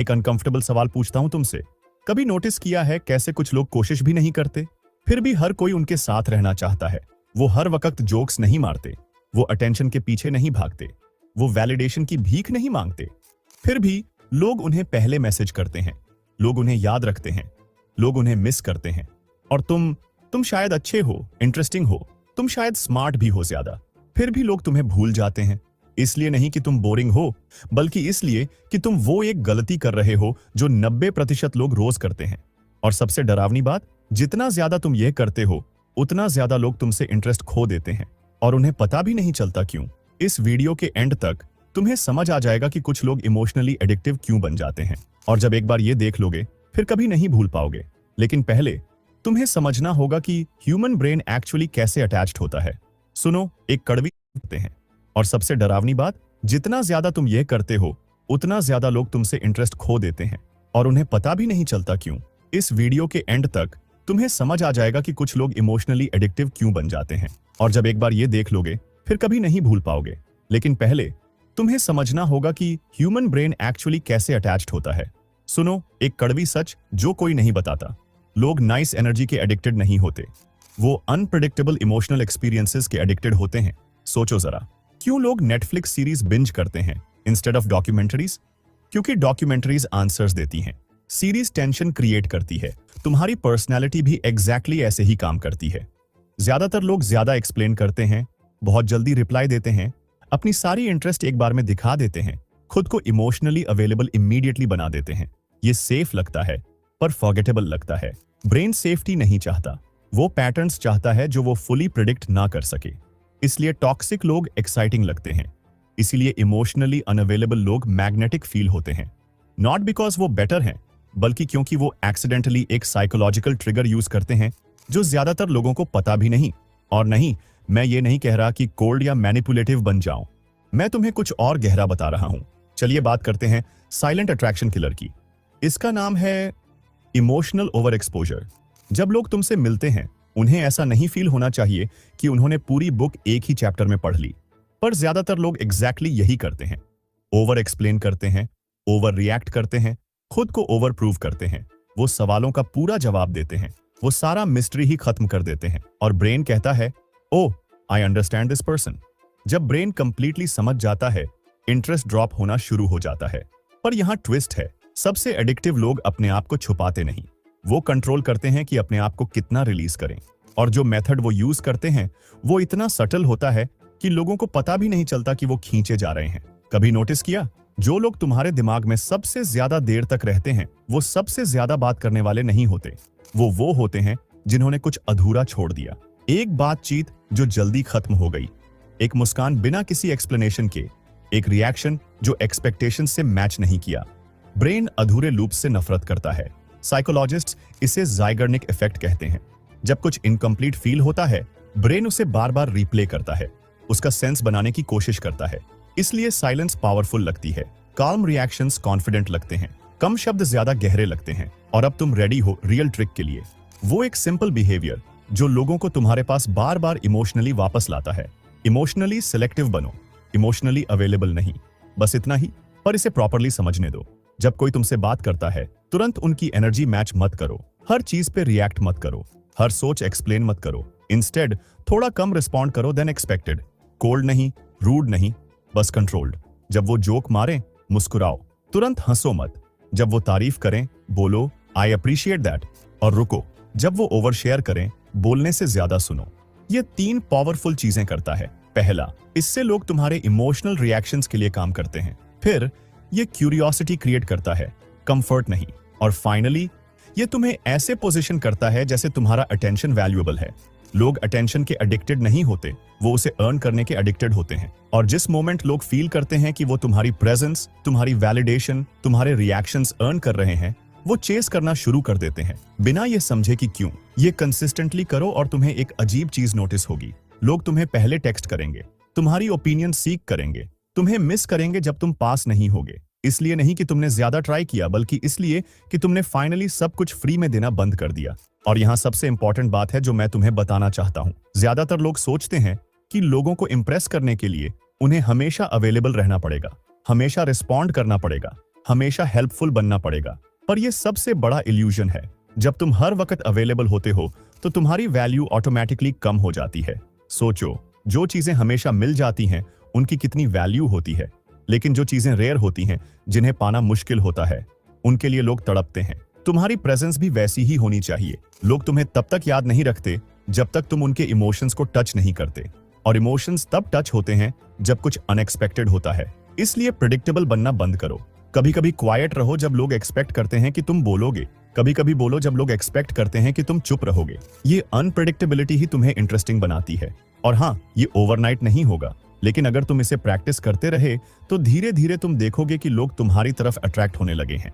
एक अनकंफर्टेबल सवाल पूछता हूं तुमसे। कभी नोटिस किया है कैसे कुछ लोग कोशिश भी नहीं करते, फिर भी हर कोई उनके साथ रहना चाहता है। वो हर वक्त जोक्स नहीं मारते, वो अटेंशन के पीछे नहीं भागते, वो वैलिडेशन की भीख नहीं मांगते, फिर भी लोग उन्हें पहले मैसेज करते हैं, लोग उन्हें याद रखते हैं, लोग उन्हें मिस करते हैं। और तुम शायद अच्छे हो, इंटरेस्टिंग हो, तुम शायद स्मार्ट भी हो ज्यादा, फिर भी लोग तुम्हें भूल जाते हैं। इसलिए नहीं कि तुम बोरिंग हो, बल्कि इसलिए कि तुम वो एक गलती कर रहे हो जो 90% लोग रोज करते हैं। और सबसे डरावनी बात, जितना ज्यादा तुम ये करते हो उतना ज्यादा लोग तुमसे इंटरेस्ट खो देते हैं और उन्हें पता भी नहीं चलता क्यों। इस वीडियो के एंड तक तुम्हें समझ आ जाएगा कि कुछ लोग इमोशनली एडिक्टिव क्यों बन जाते हैं, और जब एक बार ये देख लोगे फिर कभी नहीं भूल पाओगे। लेकिन पहले तुम्हें समझना होगा कि ह्यूमन ब्रेन एक्चुअली कैसे अटैच्ड होता है। सुनो, एक कड़वी होते हैं, और सबसे डरावनी बात, जितना ज्यादा तुम ये करते हो उतना ज्यादा लोग तुमसे इंटरेस्ट खो देते हैं और उन्हें पता भी नहीं चलता क्यों। इस वीडियो के एंड तक तुम्हें समझ आ जाएगा कि कुछ लोग इमोशनली एडिक्टिव क्यों बन जाते हैं, और जब एक बार ये देख लोगे फिर कभी नहीं भूल पाओगे। लेकिन पहले तुम्हें समझना होगा कि ह्यूमन ब्रेन एक्चुअली कैसे अटैच्ड होता है। सुनो, एक कड़वी सच जो कोई नहीं बताता। लोग नाइस एनर्जी के एडिक्टेड नहीं होते, वो अनप्रेडिक्टेबल इमोशनल एक्सपीरियंसेस के एडिक्टेड होते हैं। सोचो जरा, क्यों लोग नेटफ्लिक्स सीरीज बिंज करते हैं इंस्टेड ऑफ डॉक्यूमेंट्रीज? क्योंकि डॉक्यूमेंट्रीज आंसर्स देती हैं, सीरीज टेंशन क्रिएट करती है, तुम्हारी पर्सनैलिटी भी एग्जैक्टली ऐसे ही काम करती है। ज्यादातर लोग ज्यादा एक्सप्लेन करते हैं, बहुत जल्दी रिप्लाई देते हैं, अपनी सारी इंटरेस्ट एक बार में दिखा देते हैं, खुद को इमोशनली अवेलेबल इमीडिएटली बना देते हैं। ये सेफ लगता है पर फॉरगेटेबल लगता है। ब्रेन सेफ्टी नहीं चाहता, वो पैटर्न्स चाहता है जो वो फुली प्रिडिक्ट ना कर सके। इसलिए टॉक्सिक लोग एक्साइटिंग लगते हैं, इसीलिए इमोशनली अनअवेलेबल लोग मैग्नेटिक फील होते हैं। नॉट बिकॉज वो बेटर हैं, बल्कि क्योंकि वो एक्सीडेंटली एक साइकोलॉजिकल ट्रिगर यूज करते हैं जो ज्यादातर लोगों को पता भी नहीं। और नहीं, मैं ये नहीं कह रहा कि कोल्ड या मैनिपुलेटिव बन जाओ, मैं तुम्हें कुछ और गहरा बता रहा हूं। चलिए बात करते हैं साइलेंट अट्रैक्शन किलर की। इसका नाम है इमोशनल ओवर एक्सपोजर। जब लोग तुमसे मिलते हैं उन्हें ऐसा नहीं फील होना चाहिए कि उन्होंने पूरी बुक एक ही चैप्टर में पढ़ ली, पर ज्यादातर लोग एग्जैक्टली यही करते हैं। ओवर एक्सप्लेन करते हैं, ओवर रिएक्ट करते हैं, खुद को ओवर प्रूव करते हैं, वो सवालों का पूरा जवाब देते हैं, वो सारा मिस्ट्री ही खत्म कर देते हैं, और ब्रेन कहता है, ओह आई अंडरस्टैंड दिस पर्सन। जब ब्रेन कंप्लीटली समझ जाता है, इंटरेस्ट ड्रॉप होना शुरू हो जाता है। पर यहां ट्विस्ट है, सबसे एडिक्टिव लोग अपने आप को छुपाते नहीं, वो कंट्रोल करते हैं कि अपने आप को कितना रिलीज करें। और जो मेथड वो यूज करते हैं वो इतना सटल होता है कि लोगों को पता भी नहीं चलता कि वो खींचे जा रहे हैं। कभी नोटिस किया, जो लोग तुम्हारे दिमाग में सबसे ज्यादा देर तक रहते हैं वो सबसे ज्यादा बात करने वाले नहीं होते, वो होते हैं जिन्होंने कुछ अधूरा छोड़ दिया। एक बातचीत जो जल्दी खत्म हो गई, एक मुस्कान बिना किसी एक्सप्लेनेशन के, एक रिएक्शन जो एक्सपेक्टेशन से मैच नहीं किया। ब्रेन अधूरे लूप से नफरत करता है। साइकोलॉजिस्ट्स इसे ज़ाइगर्निक इफेक्ट कहते हैं। जब कुछ इनकम्प्लीट फील होता है, ब्रेन उसे बार बार रिप्ले करता है, उसका सेंस बनाने की कोशिश करता है। इसलिए साइलेंस पावरफुल लगती है, काल्म रिएक्शंस कॉन्फिडेंट लगते हैं, कम शब्द ज्यादा गहरे लगते हैं। और अब तुम रेडी हो रियल ट्रिक के लिए, वो एक सिंपल बिहेवियर जो लोगों को तुम्हारे पास बार बार इमोशनली वापस लाता है। इमोशनली सिलेक्टिव बनो, इमोशनली अवेलेबल नहीं, बस इतना ही। पर इसे प्रॉपरली समझने दो। जब कोई तुमसे बात करता है तुरंत उनकी एनर्जी मैच मत करो, हर चीज पे रिएक्ट मत करो, हर सोच एक्सप्लेन मत करो। इंस्टेड थोड़ा कम रिस्पॉन्ड करो देन एक्सपेक्टेड। कोल्ड नहीं, रूड नहीं, बस कंट्रोल्ड। जब वो जोक मारे मुस्कुराओ, तुरंत हंसो मत। जब वो तारीफ करें बोलो आई अप्रिशिएट दैट, और रुको जब वो ओवर शेयर करें बोलने से ज्यादा सुनो। ये 3 पावरफुल चीजें करता है। पहला, इससे लोग तुम्हारे इमोशनल रिएक्शंस के लिए काम करते हैं। फिर ये क्यूरियोसिटी क्रिएट करता है, कंफर्ट नहीं। और फाइनली ये तुम्हें ऐसे पोजीशन करता है जैसे तुम्हारा अटेंशन वैल्यूएबल है। लोग अटेंशन के एडिक्टेड नहीं होते, वो उसे अर्न करने के एडिक्टेड होते हैं। और जिस मोमेंट लोग फील करते हैं कि वो तुम्हारी प्रेजेंस, तुम्हारी वैलिडेशन, तुम्हारे रिएक्शंस अर्न कर रहे हैं, वो चेस करना शुरू कर देते हैं बिना ये समझे कि क्यों। ये कंसिस्टेंटली करो और तुम्हें एक अजीब चीज नोटिस होगी। लोग तुम्हें पहले टेक्स्ट करेंगे, तुम्हारी ओपिनियन सीक करेंगे, तुम्हें मिस करेंगे जब तुम पास नहीं होगे। इसलिए नहीं कि तुमने ज्यादा ट्राई किया, बल्कि इसलिए कि तुमने फाइनली सब कुछ फ्री में देना बंद कर दिया। और यहाँ सबसे इंपॉर्टेंट बात है जो मैं तुम्हें बताना चाहता हूँ। ज्यादातर लोग सोचते हैं कि लोगों को इंप्रेस करने के लिए उन्हें हमेशा अवेलेबल रहना पड़ेगा, हमेशा रिस्पॉन्ड करना पड़ेगा, हमेशा हेल्पफुल बनना पड़ेगा। पर यह सबसे बड़ा इल्यूजन है। जब तुम हर वक्त अवेलेबल होते हो तो तुम्हारी वैल्यू ऑटोमेटिकली कम हो जाती है। सोचो, जो चीजें हमेशा मिल जाती हैं उनकी कितनी वैल्यू होती है, लेकिन जो चीजें रेयर होती हैं, जिन्हें पाना मुश्किल होता है, उनके लिए लोग तड़पते हैं। तुम्हारी प्रेजेंस भी वैसी ही होनी चाहिए। लोग तुम्हें तब तक याद नहीं रखते जब तक तुम उनके इमोशंस को टच नहीं करते, और इमोशंस तब टच होते हैं जब कुछ अनएक्सपेक्टेड होता है। इसलिए प्रिडिक्टेबल बनना बंद करो। कभी कभी क्वाइट रहो जब लोग एक्सपेक्ट करते हैं कि तुम बोलोगे, कभी कभी बोलो जब लोग एक्सपेक्ट करते हैं कि तुम चुप रहोगे। ये अनप्रेडिक्टेबिलिटी ही तुम्हें इंटरेस्टिंग बनाती है। और हाँ, ये ओवरनाइट नहीं होगा, लेकिन अगर तुम इसे प्रैक्टिस करते रहे तो धीरे धीरे तुम देखोगे कि लोग तुम्हारी तरफ अट्रैक्ट होने लगे हैं।